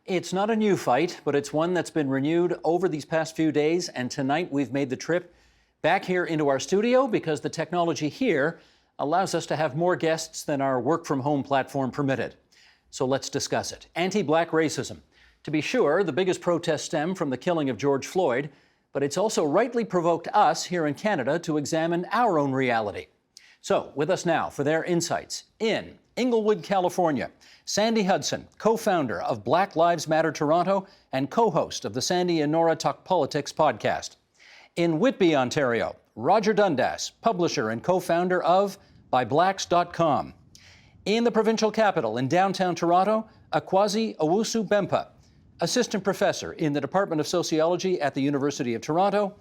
It's not a new fight, but it's one that's been renewed over these past few days. And tonight we've made the trip back here into our studio because the technology here allows us to have more guests than our work from home platform permitted. So let's discuss it. Anti-Black racism. To be sure, the biggest protests stem from the killing of George Floyd, but it's also rightly provoked us here in Canada to examine our own reality. So with us now for their insights in Inglewood, California, Sandy Hudson, co-founder of Black Lives Matter Toronto and co-host of the Sandy and Nora Talk Politics podcast. In Whitby, Ontario, Roger Dundas, publisher and co-founder of ByBlacks.com. In the provincial capital in downtown Toronto, Akwazi Owusu-Bempah, assistant professor in the Department of Sociology at the University of Toronto.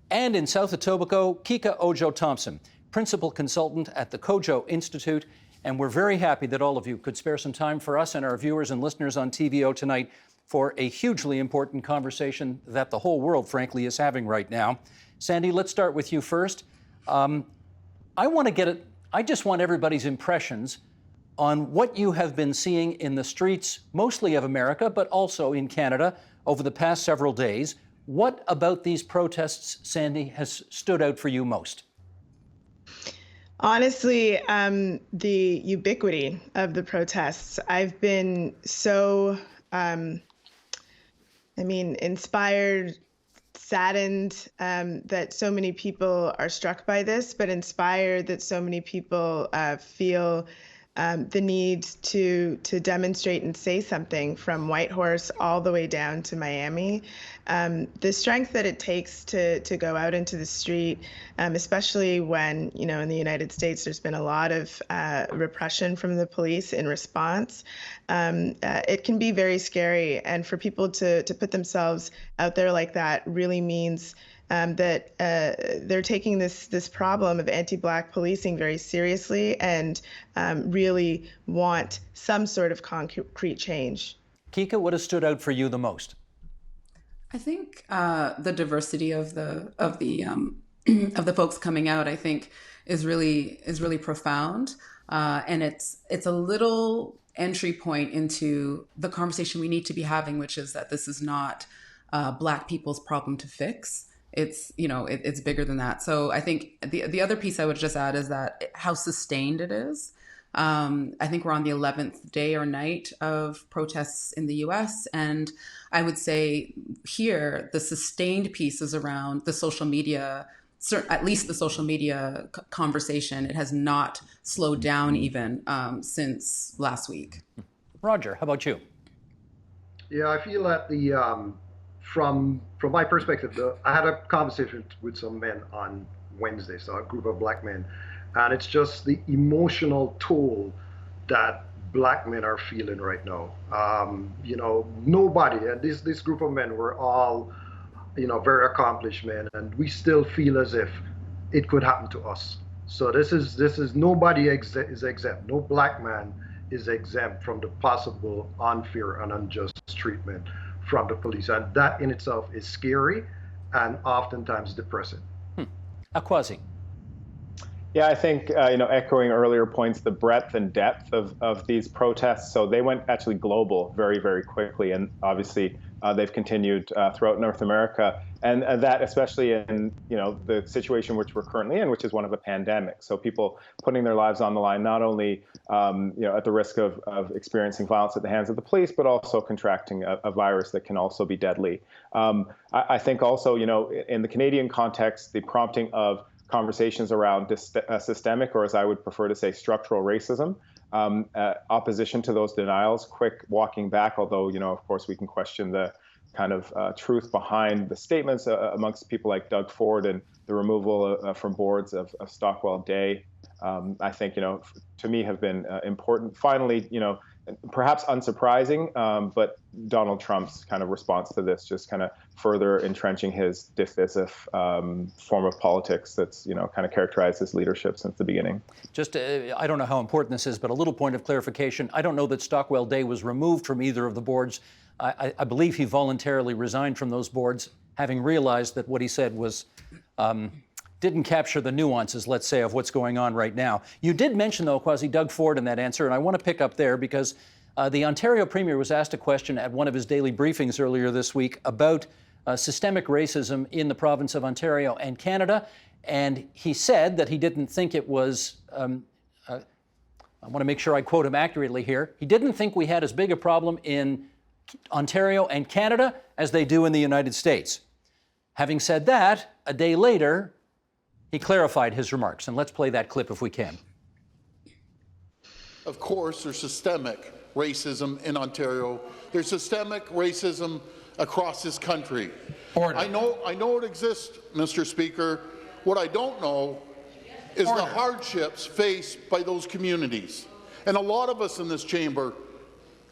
And in South Etobicoke, Kika Ojo-Thompson, principal consultant at the Kojo Institute. And we're very happy that all of you could spare some time for us and our viewers and listeners on TVO tonight for a hugely important conversation that the whole world, frankly, is having right now. Sandy, let's start with you first. I just want everybody's impressions on what you have been seeing in the streets, mostly of America, but also in Canada over the past several days. What about these protests, Sandy, has stood out for you most? Honestly, the ubiquity of the protests. I've been so, inspired, saddened that so many people are struck by this, but inspired that so many people feel the need to demonstrate and say something, from Whitehorse all the way down to Miami. The strength that it takes to go out into the street, especially when, in the United States, there's been a lot of repression from the police in response. It can be very scary. And for people to put themselves out there like that really means that they're taking this problem of anti-Black policing very seriously and really want some sort of concrete change. Kika, what has stood out for you the most? I think the diversity of the of the folks coming out, I think, is really profound, and it's a little entry point into the conversation we need to be having, which is that this is not Black people's problem to fix. It's it's bigger than that. So I think the other piece I would just add is that how sustained it is. I think we're on the 11th day or night of protests in the US. And I would say here, the sustained piece is around the social media, at least the social media conversation. It has not slowed down even since last week. Roger, how about you? Yeah, I feel that from my perspective, I had a conversation with some men on Wednesday, so a group of Black men. And it's just the emotional toll that Black men are feeling right now. Nobody, and this group of men were all, very accomplished men, and we still feel as if it could happen to us. So this is nobody is exempt. No Black man is exempt from the possible unfair and unjust treatment from the police, and that in itself is scary and oftentimes depressing. Akwazi. Yeah, I think, echoing earlier points, the breadth and depth of these protests. So they went actually global very, very quickly. And obviously, they've continued throughout North America. And that especially in, the situation which we're currently in, which is one of a pandemic. So people putting their lives on the line, not only, at the risk of experiencing violence at the hands of the police, but also contracting a virus that can also be deadly. I think also, in the Canadian context, the prompting of conversations around systemic, or as I would prefer to say, structural racism, opposition to those denials, quick walking back, although, of course, we can question the kind of truth behind the statements amongst people like Doug Ford and the removal from boards of Stockwell Day, I think, to me have been important. Finally, perhaps unsurprising, but Donald Trump's kind of response to this, just kind of further entrenching his divisive form of politics that's, kind of characterized his leadership since the beginning. Just, I don't know how important this is, but a little point of clarification. I don't know that Stockwell Day was removed from either of the boards. I believe he voluntarily resigned from those boards, having realized that what he said was didn't capture the nuances, let's say, of what's going on right now. You did mention, though, Kwasi, Doug Ford in that answer, and I want to pick up there because The Ontario Premier was asked a question at one of his daily briefings earlier this week about systemic racism in the province of Ontario and Canada, and he said that he didn't think it was, I want to make sure I quote him accurately here, he didn't think we had as big a problem in Ontario and Canada as they do in the United States. Having said that, a day later, he clarified his remarks, and let's play that clip if we can. Of course, there's systemic racism in Ontario. There's systemic racism across this country. Order. I know it exists, Mr. Speaker. What I don't know is the hardships faced by those communities. And a lot of us in this chamber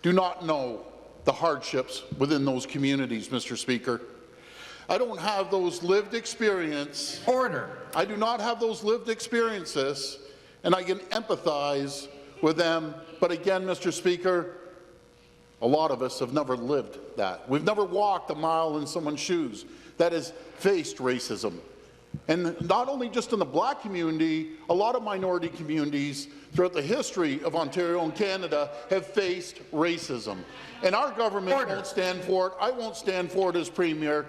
do not know the hardships within those communities, Mr. Speaker. I don't have those lived experience. Order. I do not have those lived experiences, and I can empathize with them. But again, Mr. Speaker, a lot of us have never lived that. We've never walked a mile in someone's shoes that has faced racism. And not only just in the black community, a lot of minority communities throughout the history of Ontario and Canada have faced racism. And our government won't stand for it. I won't stand for it as Premier.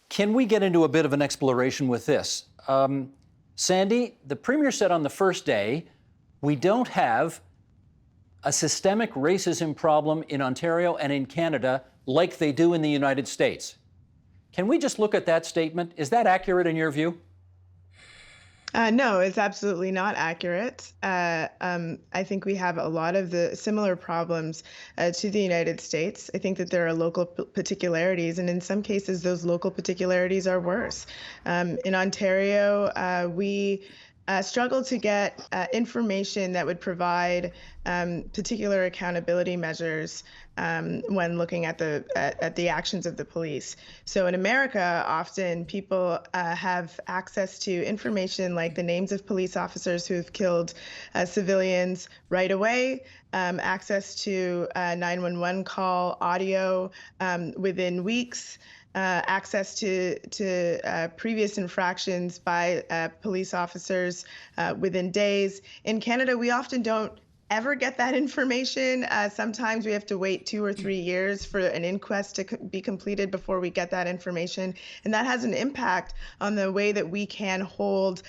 Can we get into a bit of an exploration with this? Sandy, the Premier said on the first day, we don't have a systemic racism problem in Ontario and in Canada like they do in the United States. Can we just look at that statement? Is that accurate in your view? No, it's absolutely not accurate. I think we have a lot of the similar problems to the United States. I think that there are local particularities, and in some cases, those local particularities are worse. In Ontario, we struggle to get information that would provide particular accountability measures when looking at the actions of the police. So in America, often people have access to information like the names of police officers who have killed civilians right away, access to 911 call audio within weeks, access to previous infractions by police officers within days. In Canada, we often don't ever get that information. Sometimes we have to wait 2 or 3 years for an inquest to be completed before we get that information. And that has an impact on the way that we can hold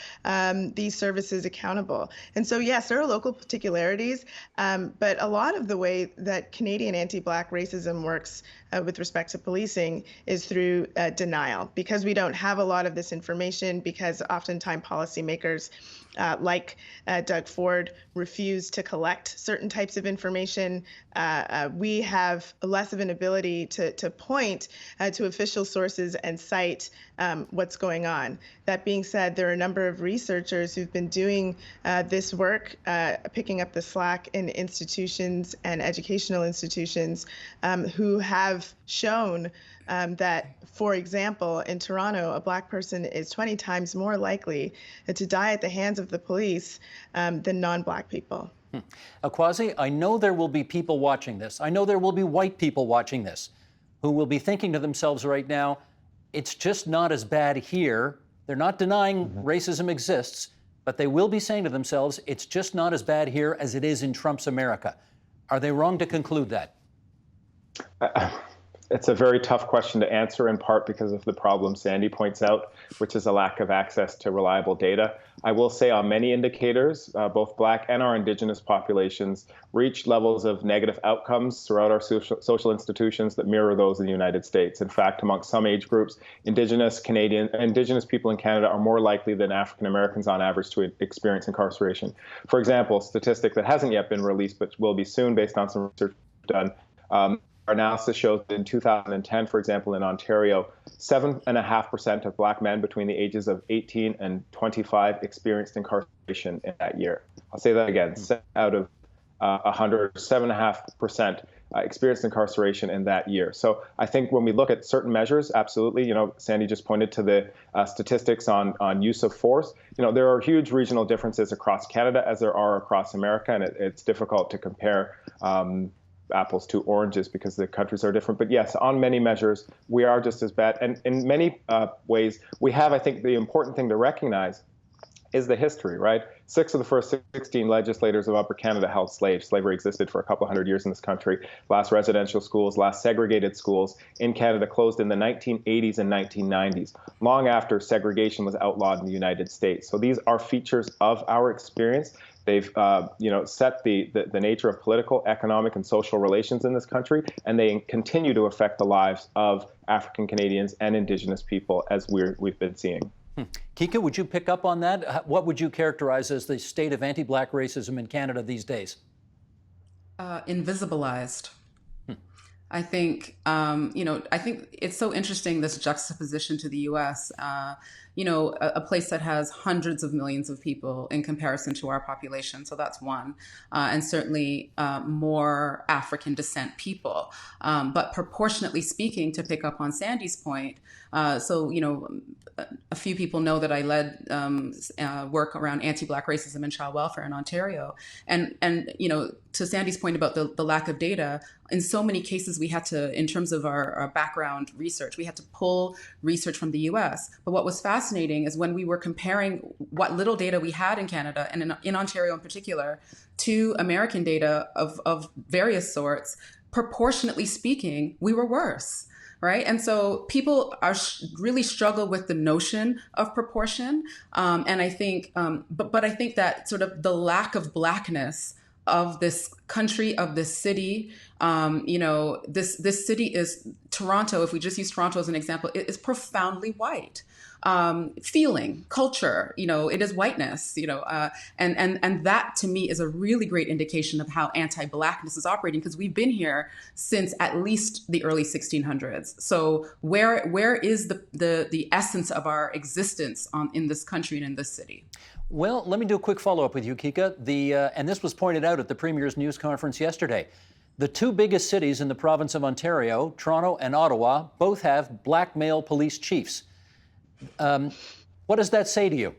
these services accountable. And so, yes, there are local particularities, but a lot of the way that Canadian anti-Black racism works with respect to policing is through denial, because we don't have a lot of this information, because oftentimes policymakers like Doug Ford refuse to collect certain types of information. We have less of an ability to point to official sources and cite what's going on. That being said, there are a number of researchers who've been doing this work, picking up the slack in institutions and educational institutions who have shown that, for example, in Toronto, a Black person is 20 times more likely to die at the hands of the police than non-Black people. Akwasi, I know there will be people watching this. I know there will be white people watching this who will be thinking to themselves right now, it's just not as bad here. They're not denying racism exists, but they will be saying to themselves, it's just not as bad here as it is in Trump's America. Are they wrong to conclude that? It's a very tough question to answer, in part because of the problem Sandy points out, which is a lack of access to reliable data. I will say on many indicators, both Black and our Indigenous populations reach levels of negative outcomes throughout our social institutions that mirror those in the United States. In fact, amongst some age groups, Indigenous people in Canada are more likely than African Americans on average to experience incarceration. For example, a statistic that hasn't yet been released but will be soon based on some research done, our analysis shows that in 2010, for example, in Ontario, 7.5% of Black men between the ages of 18 and 25 experienced incarceration in that year. I'll say that again, 7 out of 100, 7.5% experienced incarceration in that year. So I think when we look at certain measures, absolutely, you know, Sandy just pointed to the statistics on use of force. You know, there are huge regional differences across Canada as there are across America, and it's difficult to compare apples to oranges because the countries are different. But yes, on many measures, we are just as bad. And in many ways, we have, I think, the important thing to recognize is the history, right? 6 of the first 16 legislators of Upper Canada held slaves. Slavery existed for a couple hundred years in this country. Last residential schools, last segregated schools in Canada closed in the 1980s and 1990s, long after segregation was outlawed in the United States. So these are features of our experience. They've set the nature of political, economic, and social relations in this country, and they continue to affect the lives of African Canadians and Indigenous people, as we've been seeing. Kika, would you pick up on that? What would you characterize as the state of anti-Black racism in Canada these days? Invisibilized. I think, I think it's so interesting, this juxtaposition to the U.S., a place that has hundreds of millions of people in comparison to our population. So that's one. And certainly more African descent people. But proportionately speaking, to pick up on Sandy's point, a few people know that I led work around anti-Black racism and child welfare in Ontario. And to Sandy's point about the lack of data, in so many cases we had to, in terms of our background research, we had to pull research from the US. But what was fascinating is when we were comparing what little data we had in Canada, and in Ontario in particular, to American data of various sorts, proportionately speaking, we were worse. Right. And so people are really struggle with the notion of proportion. And I think but I think that sort of the lack of Blackness of this country, of this city, this city is Toronto. If we just use Toronto as an example, it is profoundly white. Feeling, culture, it is whiteness, and that to me is a really great indication of how anti-Blackness is operating, because we've been here since at least the early 1600s. So where is the essence of our existence in this country and in this city? Well, let me do a quick follow-up with you, Kika. And this was pointed out at the Premier's news conference yesterday. The two biggest cities in the province of Ontario, Toronto and Ottawa, both have Black male police chiefs. What does that say to you?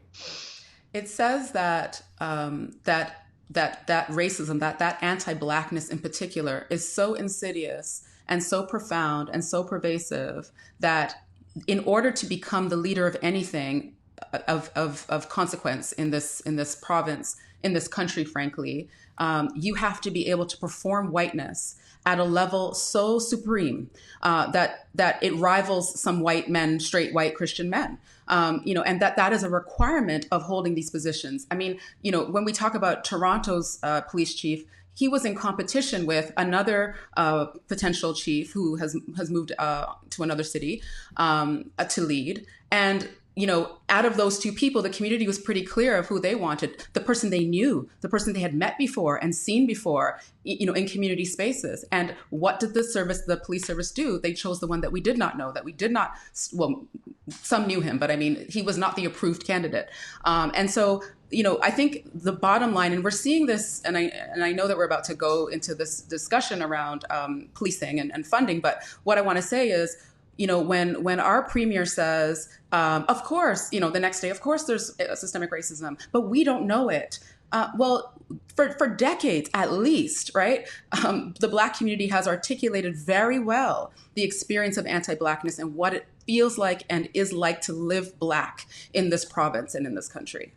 It says that that racism, that anti-Blackness in particular, is so insidious and so profound and so pervasive that in order to become the leader of anything of consequence in this province, in this country, frankly, you have to be able to perform whiteness at a level so supreme that it rivals some white men, straight white Christian men. And that is a requirement of holding these positions. I mean, when we talk about Toronto's police chief, he was in competition with another potential chief who has moved to another city to lead. And out of those two people, the community was pretty clear of who they wanted, the person they knew, the person they had met before and seen before, in community spaces. And what did the police service do? They chose the one that we did not know, well, some knew him, but I mean, he was not the approved candidate. And so, I think the bottom line, and we're seeing this, and I know that we're about to go into this discussion around policing and funding, but what I want to say is, when our premier says, of course, the next day, of course, there's systemic racism, but we don't know it. Well, for decades, at least, right? The Black community has articulated very well the experience of anti-Blackness and what it feels like and is like to live Black in this province and in this country.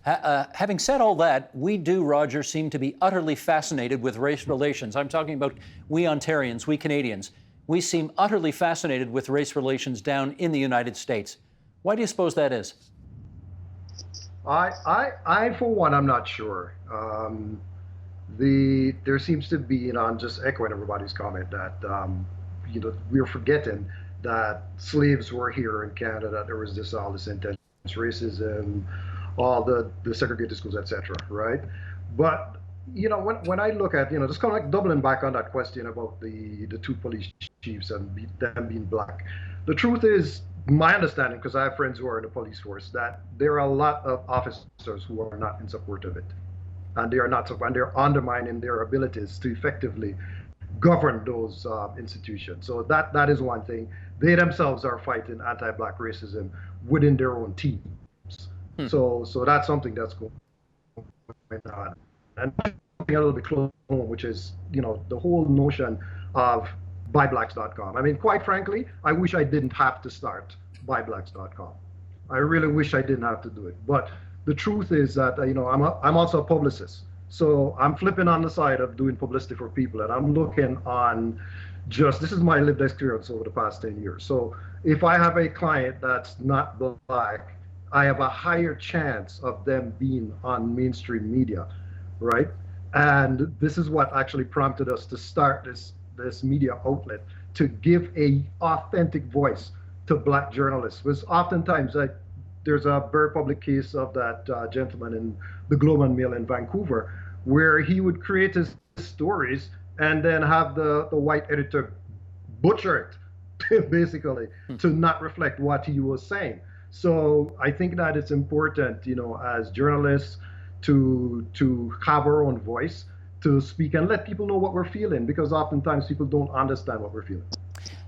Having said all that, we do, Roger, seem to be utterly fascinated with race relations. I'm talking about we Ontarians, we Canadians. We seem utterly fascinated with race relations down in the United States. Why do you suppose that is? I for one, I'm not sure. There seems to be, I'm just echoing everybody's comment that, we're forgetting that slaves were here in Canada. There was all this intense racism, all the segregated schools, etc. Right? But when I look at, just kind of like doubling back on that question about the two police chiefs and them being Black, the truth is, my understanding, because I have friends who are in the police force, that there are a lot of officers who are not in support of it, and they're undermining their abilities to effectively govern those institutions. So that is one thing. They themselves are fighting anti-Black racism within their own teams. So that's something that's going on. And something a little bit close to home, which is, the whole notion of buyblacks.com. I mean, quite frankly, I wish I didn't have to start buyblacks.com. I really wish I didn't have to do it. But the truth is that I'm also a publicist, so I'm flipping on the side of doing publicity for people, and I'm looking on this is my lived experience over the past 10 years. So if I have a client that's not Black, I have a higher chance of them being on mainstream media, right? And this is what actually prompted us to start this media outlet, to give a authentic voice to Black journalists. Because oftentimes, there's a very public case of that gentleman in the Globe and Mail in Vancouver, where he would create his stories and then have the white editor butcher it, basically, to not reflect what he was saying. So I think that it's important, as journalists, to have our own voice, to speak and let people know what we're feeling, because oftentimes people don't understand what we're feeling.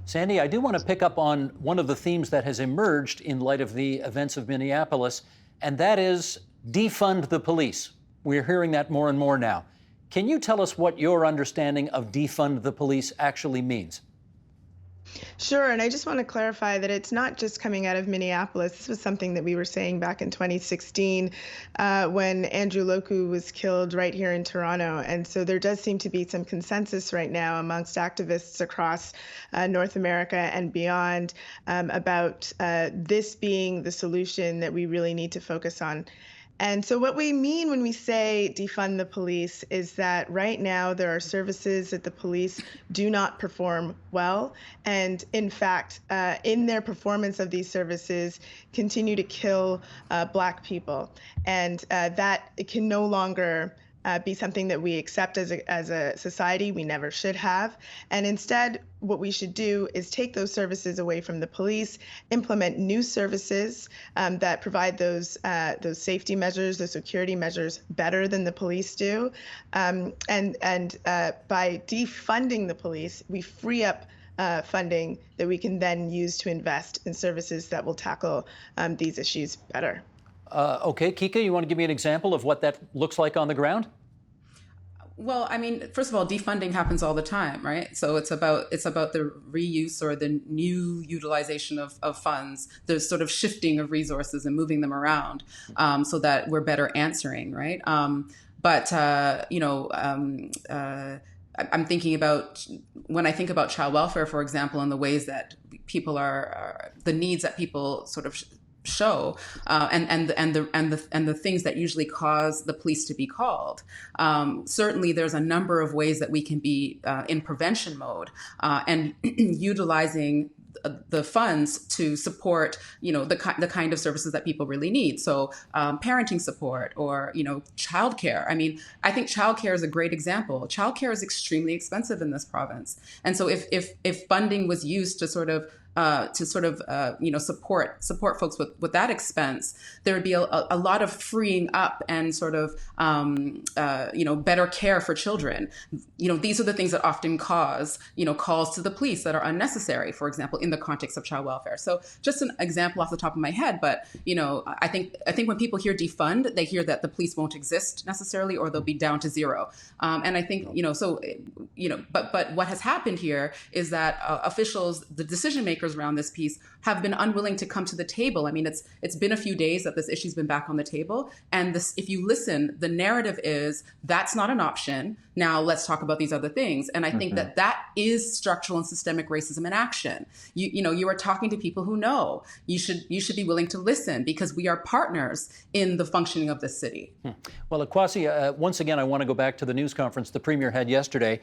Sandy, I do want to pick up on one of the themes that has emerged in light of the events of Minneapolis, and that is defund the police. We're hearing that more and more now. Can you tell us what your understanding of defund the police actually means? Sure, and I just want to clarify that it's not just coming out of Minneapolis. This was something that we were saying back in 2016 when Andrew Loku was killed right here in Toronto. And so there does seem to be some consensus right now amongst activists across North America and beyond about this being the solution that we really need to focus on. And so what we mean when we say defund the police is that right now there are services that the police do not perform well, and in fact, in their performance of these services, continue to kill Black people. And that it can no longer be something that we accept as a society. We never should have. And instead, what we should do is take those services away from the police, implement new services that provide those safety measures, those security measures better than the police do. And by defunding the police, we free up funding that we can then use to invest in services that will tackle these issues better. Okay, Kika, you want to give me an example of what that looks like on the ground? Well, I mean, first of all, defunding happens all the time, right? So it's about the reuse or the new utilization of funds, the sort of shifting of resources and moving them around so that we're better answering, right? I'm thinking about, when I think about child welfare, for example, and the ways that people are the needs that people sort of show and the things that usually cause the police to be called. Certainly, there's a number of ways that we can be in prevention mode and utilizing the funds to support, the kind of services that people really need. So parenting support or, childcare. I mean, I think childcare is a great example. Childcare is extremely expensive in this province. And so if funding was used to support folks with that expense, there would be a lot of freeing up and sort of better care for children. These are the things that often cause calls to the police that are unnecessary, for example, in the context of child welfare. So just an example off the top of my head, but I think when people hear defund, they hear that the police won't exist necessarily, or they'll be down to zero. And I think but what has happened here is that officials, the decision makers around this piece, have been unwilling to come to the table. I mean, it's been a few days that this issue's been back on the table, and this, if you listen, the narrative is that's not an option. Now let's talk about these other things. And I think that is structural and systemic racism in action. You are talking to people who know. You should be willing to listen, because we are partners in the functioning of this city. Well, Akwasi, once again, I want to go back to the news conference the Premier had yesterday,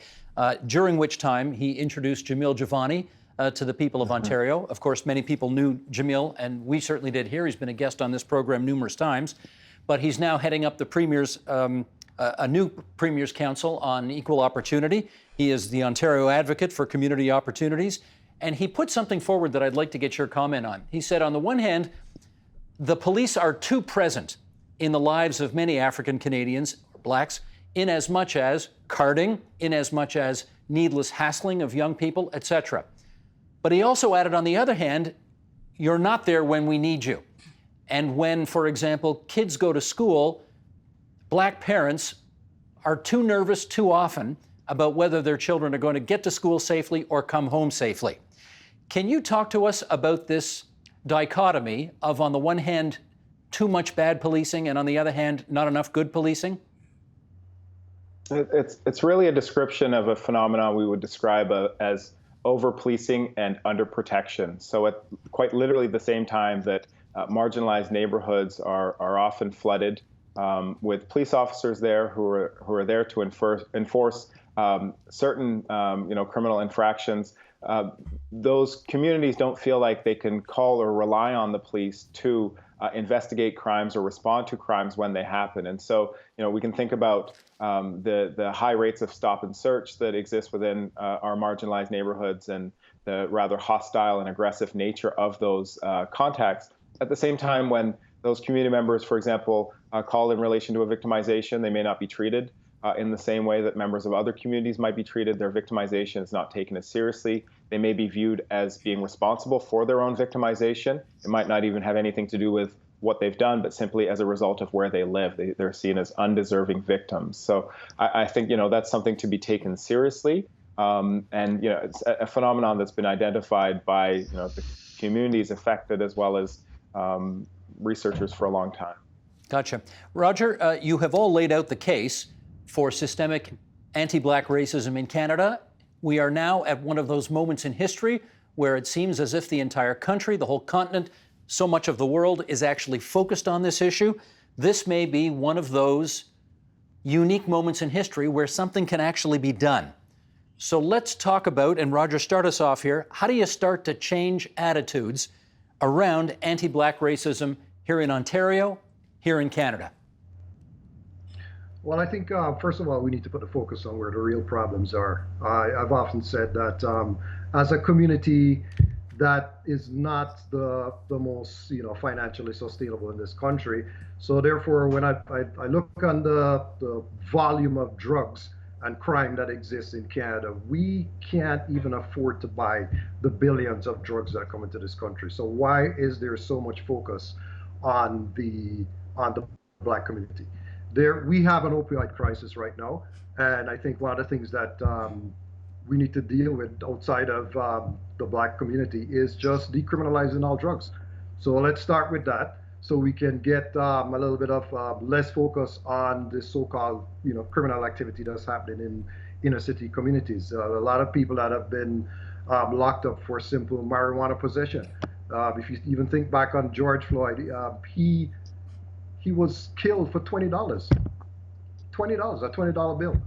during which time he introduced Jamil Jivani to the people of Ontario. Of course, many people knew Jamil, and we certainly did here. He's been a guest on this program numerous times, but he's now heading up the Premier's, a new Premier's Council on Equal Opportunity. He is the Ontario Advocate for Community Opportunities, and he put something forward that I'd like to get your comment on. He said, on the one hand, the police are too present in the lives of many African Canadians, or Blacks, in as much as carding, in as much as needless hassling of young people, etc. But he also added, on the other hand, you're not there when we need you. And when, for example, kids go to school, Black parents are too nervous too often about whether their children are going to get to school safely or come home safely. Can you talk to us about this dichotomy of, on the one hand, too much bad policing and on the other hand, not enough good policing? It's really a description of a phenomenon we would describe as over-policing and under-protection. So at quite literally the same time that marginalized neighborhoods are often flooded with police officers there who are there to enforce certain criminal infractions, those communities don't feel like they can call or rely on the police to investigate crimes or respond to crimes when they happen. And so, we can think about the high rates of stop and search that exist within our marginalized neighborhoods and the rather hostile and aggressive nature of those contacts. At the same time, when those community members, for example, call in relation to a victimization, they may not be treated in the same way that members of other communities might be treated. Their victimization is not taken as seriously. They may be viewed as being responsible for their own victimization. It might not even have anything to do with what they've done, but simply as a result of where they live. They're seen as undeserving victims. So I think, that's something to be taken seriously. And, it's a phenomenon that's been identified by, the communities affected as well as researchers for a long time. Gotcha. Roger, you have all laid out the case for systemic anti-Black racism in Canada. We are now at one of those moments in history where it seems as if the entire country, the whole continent, so much of the world is actually focused on this issue. This may be one of those unique moments in history where something can actually be done. So let's talk about, and Roger, start us off here, how do you start to change attitudes around anti-Black racism here in Ontario, here in Canada? Well, I think, first of all, we need to put the focus on where the real problems are. I've often said that as a community that is not the most, financially sustainable in this country. So therefore, when I look on the volume of drugs and crime that exists in Canada, we can't even afford to buy the billions of drugs that come into this country. So why is there so much focus on the Black community? We have an opioid crisis right now, and I think one of the things that we need to deal with outside of the Black community is just decriminalizing all drugs. So let's start with that, so we can get a little bit of less focus on this so-called, criminal activity that's happening in inner city communities. A lot of people that have been locked up for simple marijuana possession. If you even think back on George Floyd, he was killed for $20, a $20 bill.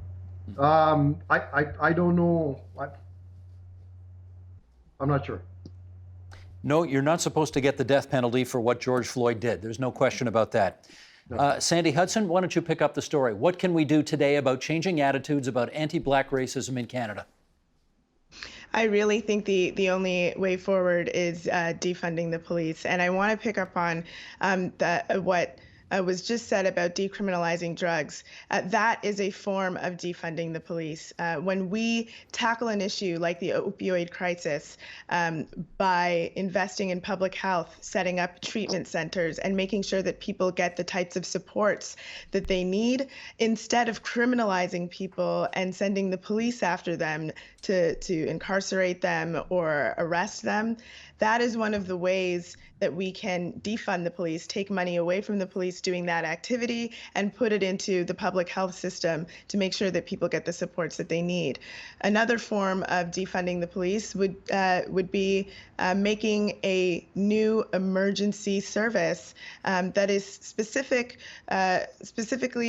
I don't know. I'm not sure. No, you're not supposed to get the death penalty for what George Floyd did. There's no question about that. No. Sandy Hudson, why don't you pick up the story? What can we do today about changing attitudes about anti-Black racism in Canada? I really think the only way forward is defunding the police. And I want to pick up on what was just said about decriminalizing drugs. That is a form of defunding the police. When we tackle an issue like the opioid crisis by investing in public health, setting up treatment centers, and making sure that people get the types of supports that they need, instead of criminalizing people and sending the police after them to incarcerate them or arrest them, that is one of the ways that we can defund the police, take money away from the police doing that activity and put it into the public health system to make sure that people get the supports that they need. Another form of defunding the police would be making a new emergency service that is specifically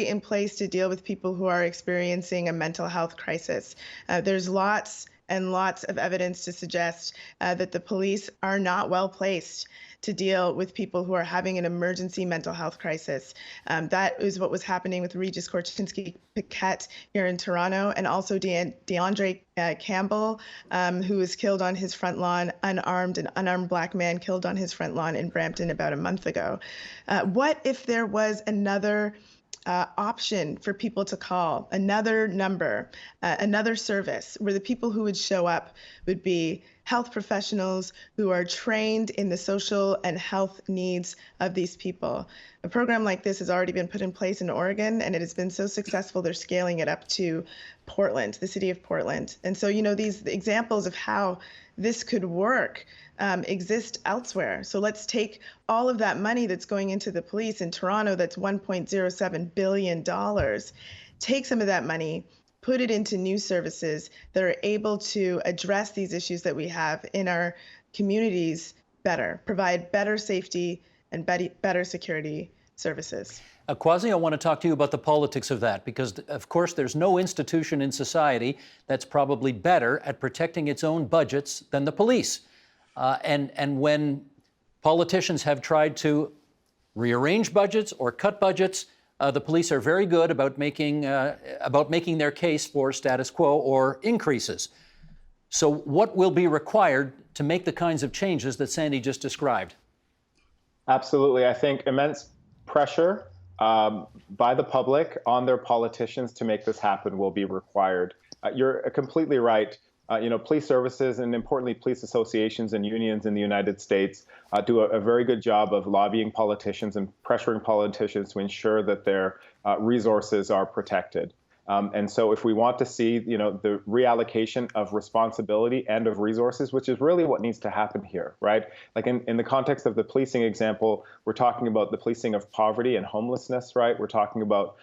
in place to deal with people who are experiencing a mental health crisis. There's lots and lots of evidence to suggest that the police are not well placed to deal with people who are having an emergency mental health crisis. That is what was happening with Regis Korchinski-Paquette here in Toronto, and also DeAndre Campbell, who was killed on his front lawn, an unarmed Black man killed on his front lawn in Brampton about a month ago. What if there was another option for people to call, another number, another service where the people who would show up would be health professionals who are trained in the social and health needs of these people. A program like this has already been put in place in Oregon, and it has been so successful, they're scaling it up to Portland, the city of Portland. And so, these examples of how this could work exist elsewhere. So let's take all of that money that's going into the police in Toronto, that's $1.07 billion, take some of that money, put it into new services that are able to address these issues that we have in our communities better, provide better safety and better security services. Kwasi, I want to talk to you about the politics of that, because, of course, there's no institution in society that's probably better at protecting its own budgets than the police. And when politicians have tried to rearrange budgets or cut budgets, the police are very good about making their case for status quo or increases. So what will be required to make the kinds of changes that Sandy just described? Absolutely. I think immense pressure by the public on their politicians to make this happen will be required. You're completely right. Police services and, importantly, police associations and unions in the United States do a very good job of lobbying politicians and pressuring politicians to ensure that their resources are protected. And so if we want to see, the reallocation of responsibility and of resources, which is really what needs to happen here, right? Like in the context of the policing example, we're talking about the policing of poverty and homelessness, right? We're talking about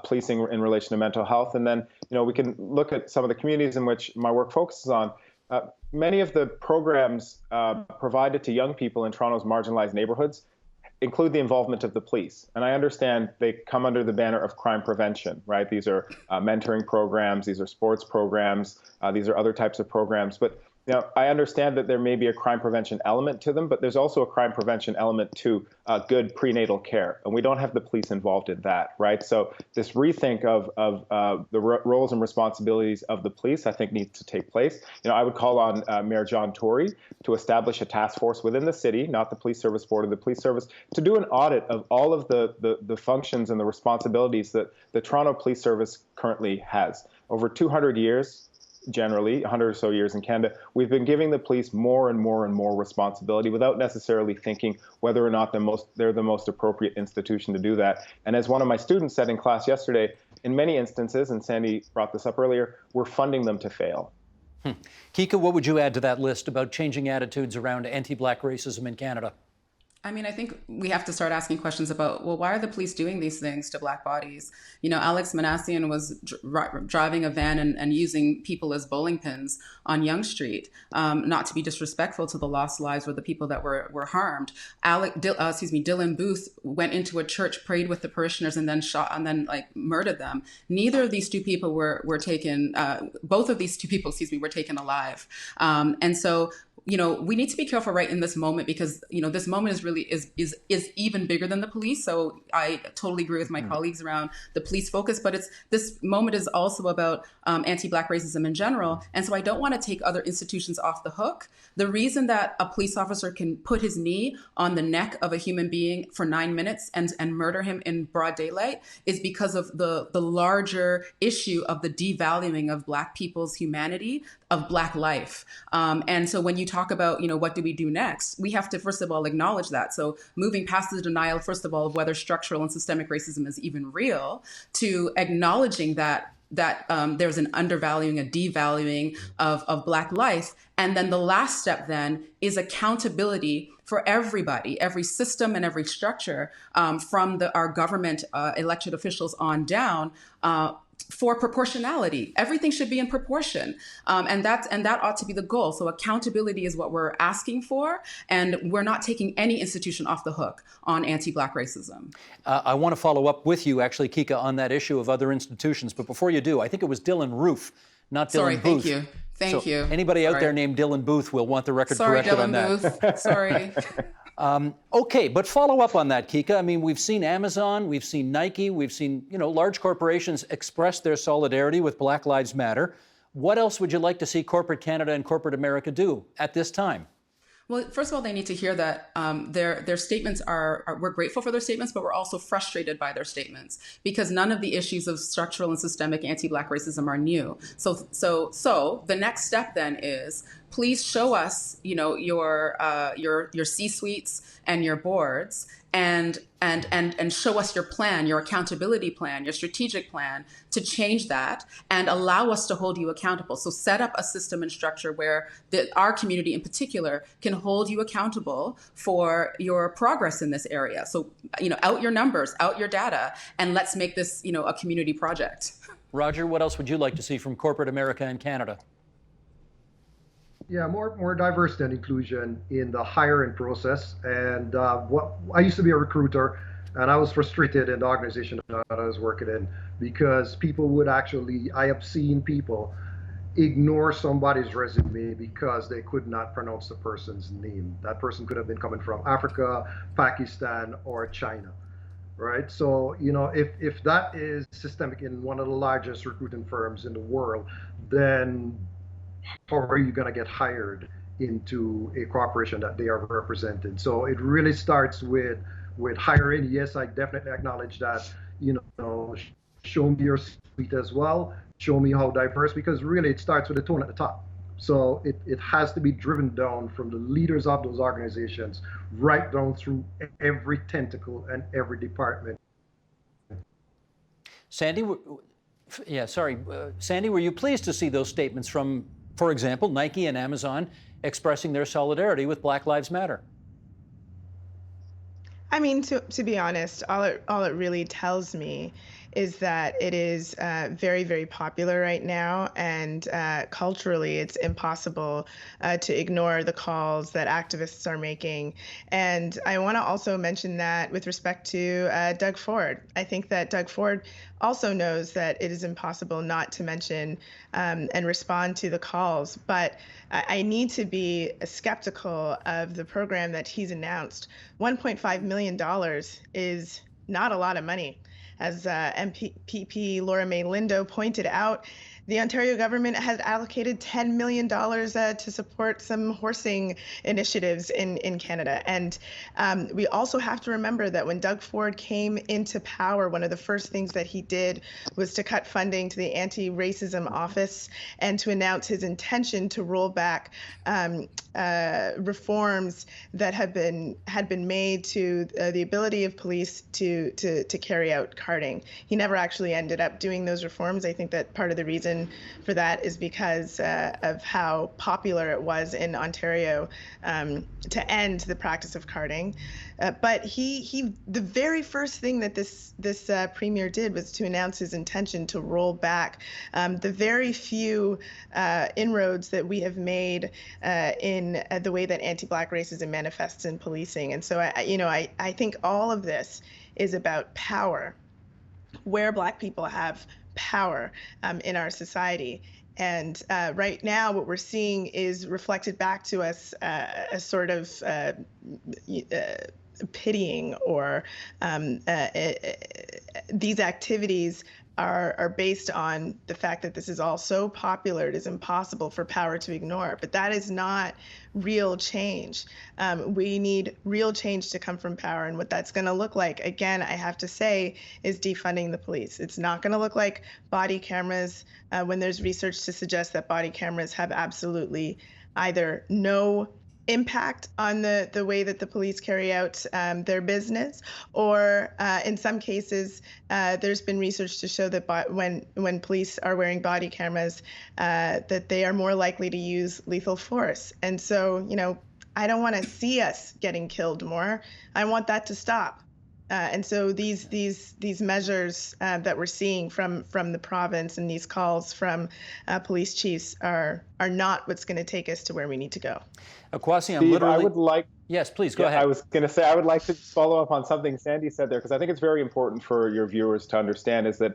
policing in relation to mental health. And then, we can look at some of the communities in which my work focuses on. Many of the programs provided to young people in Toronto's marginalized neighborhoods include the involvement of the police. And I understand they come under the banner of crime prevention, right? These are mentoring programs, these are sports programs, these are other types of programs. But I understand that there may be a crime prevention element to them, but there's also a crime prevention element to good prenatal care. And we don't have the police involved in that, right? So this rethink of the roles and responsibilities of the police, I think, needs to take place. I would call on Mayor John Tory to establish a task force within the city, not the police service board or the police service, to do an audit of all of the functions and the responsibilities that the Toronto Police Service currently has. Over 200 years, generally, 100 or so years in Canada, we've been giving the police more and more and more responsibility without necessarily thinking whether or not they're the most appropriate institution to do that. And as one of my students said in class yesterday, in many instances, and Sandy brought this up earlier, we're funding them to fail. Kika, what would you add to that list about changing attitudes around anti-Black racism in Canada? I mean, I think we have to start asking questions about, well, why are the police doing these things to Black bodies? Alex Manassian was driving a van and using people as bowling pins on Yonge Street, not to be disrespectful to the lost lives or the people that were harmed. Dylan Booth went into a church, prayed with the parishioners, and then shot and then murdered them. Neither of these two people were taken. Both of these two people, were taken alive. And so, we need to be careful right in this moment, because, this moment is really is even bigger than the police. So I totally agree with my colleagues around the police focus, but this moment is also about anti-Black racism in general. And so I don't want to take other institutions off the hook. The reason that a police officer can put his knee on the neck of a human being for 9 minutes and murder him in broad daylight is because of the larger issue of the devaluing of Black people's humanity, of Black life. And so when you talk about, what do we do next? We have to, first of all, acknowledge that. So moving past the denial, first of all, of whether structural and systemic racism is even real, to acknowledging that there's an undervaluing, a devaluing of Black life. And then the last step then is accountability for everybody, every system and every structure, from our government elected officials on down, for proportionality. Everything should be in proportion. And that ought to be the goal. So accountability is what we're asking for. And we're not taking any institution off the hook on anti-Black racism. I want to follow up with you, actually, Kika, on that issue of other institutions. But before you do, I think it was Dylan Roof, not Dylan Booth. Sorry, thank you. Anybody out there named Dylan Booth will want the record corrected on that. Booth. Sorry. Okay, but follow up on that, Kika. I mean, we've seen Amazon, we've seen Nike, we've seen, large corporations express their solidarity with Black Lives Matter. What else would you like to see corporate Canada and corporate America do at this time? Well, first of all, they need to hear that their statements are we're grateful for their statements, but we're also frustrated by their statements because none of the issues of structural and systemic anti-Black racism are new. So the next step then is please show us, your C-suites and your boards, and show us your plan, your accountability plan, your strategic plan to change that and allow us to hold you accountable. So set up a system and structure where our community in particular can hold you accountable for your progress in this area. So, out your numbers, out your data, and let's make this, a community project. Roger, what else would you like to see from corporate America and Canada? Yeah, more diversity and inclusion in the hiring process. And I used to be a recruiter, and I was frustrated in the organization that I was working in because people would I have seen people ignore somebody's resume because they could not pronounce the person's name. That person could have been coming from Africa, Pakistan, or China. Right. So, if that is systemic in one of the largest recruiting firms in the world, then how are you going to get hired into a corporation that they are represented? So it really starts with hiring. Yes, I definitely acknowledge that, show me your suite as well. Show me how diverse, because really it starts with the tone at the top. So it has to be driven down from the leaders of those organizations right down through every tentacle and every department. Sandy, Sandy, were you pleased to see those statements from, for example, Nike and Amazon expressing their solidarity with Black Lives Matter? I mean, to be honest, all it really tells me is that it is very, very popular right now, and culturally it's impossible to ignore the calls that activists are making. And I want to also mention that with respect to Doug Ford. I think that Doug Ford also knows that it is impossible not to mention and respond to the calls. But I need to be skeptical of the program that he's announced. $1.5 million is not a lot of money. As MPP Laura May Lindo pointed out, the Ontario government has allocated $10 million to support some horsing initiatives in Canada. And we also have to remember that when Doug Ford came into power, one of the first things that he did was to cut funding to the Anti-Racism Office and to announce his intention to roll back reforms that had been made to the ability of police to carry out carding. He never actually ended up doing those reforms. I think that part of the reason for that is because of how popular it was in Ontario to end the practice of carding. But the very first thing that this premier did was to announce his intention to roll back the very few inroads that we have made in the way that anti-Black racism manifests in policing. And so I think all of this is about power, where Black people have power in our society. And right now, what we're seeing is reflected back to us a sort of pitying, or these activities are based on the fact that this is all so popular, it is impossible for power to ignore. But that is not real change. We need real change to come from power. And what that's going to look like, again, I have to say, is defunding the police. It's not going to look like body cameras when there's research to suggest that body cameras have absolutely either no impact on the way that the police carry out their business, or in some cases, there's been research to show that when police are wearing body cameras, that they are more likely to use lethal force. And so, I don't want to see us getting killed more. I want that to stop. And so these measures that we're seeing from the province and these calls from police chiefs are not what's going to take us to where we need to go. Kwasi, I'm Steve, literally... I would like... Yes, please, go ahead. I was going to say, I would like to follow up on something Sandy said there, because I think it's very important for your viewers to understand is that,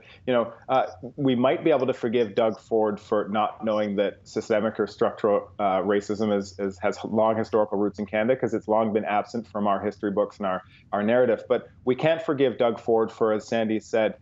we might be able to forgive Doug Ford for not knowing that systemic or structural racism has long historical roots in Canada, because it's long been absent from our history books and our narrative. But we can't forgive Doug Ford for, as Sandy said,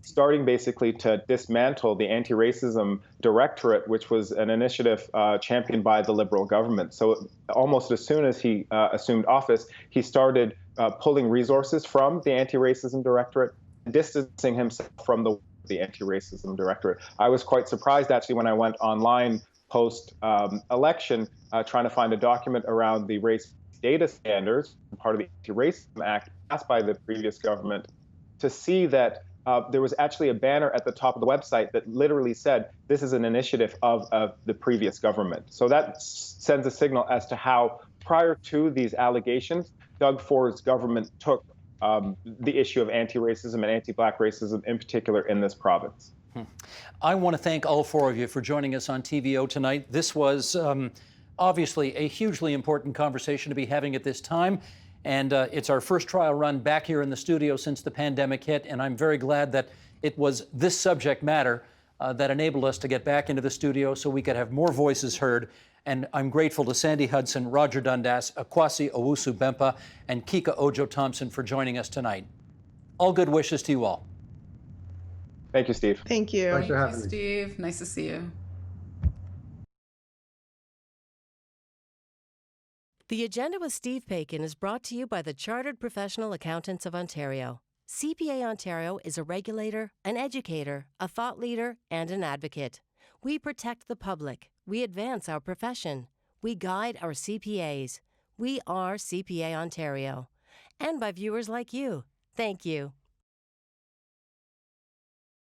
starting basically to dismantle the Anti-Racism Directorate, which was an initiative championed by the Liberal government. So almost as soon as he assumed office, he started pulling resources from the Anti-Racism Directorate, distancing himself from the Anti-Racism Directorate. I was quite surprised, actually, when I went online post-election, trying to find a document around the race data standards, part of the Anti-Racism Act passed by the previous government, to see that there was actually a banner at the top of the website that literally said, this is an initiative of the previous government. So that sends a signal as to how, prior to these allegations, Doug Ford's government took the issue of anti-racism and anti-Black racism in particular in this province. I want to thank all four of you for joining us on TVO tonight. This was obviously a hugely important conversation to be having at this time. And it's our first trial run back here in the studio since the pandemic hit. And I'm very glad that it was this subject matter that enabled us to get back into the studio so we could have more voices heard. And I'm grateful to Sandy Hudson, Roger Dundas, Akwasi Owusu-Bempah, and Kika Ojo-Thompson for joining us tonight. All good wishes to you all. Thank you, Steve. Thank you. Thanks for having Thank me. you, Steve. Nice to see you. The Agenda with Steve Paikin is brought to you by the Chartered Professional Accountants of Ontario. CPA Ontario is a regulator, an educator, a thought leader, and an advocate. We protect the public. We advance our profession. We guide our CPAs. We are CPA Ontario. And by viewers like you. Thank you.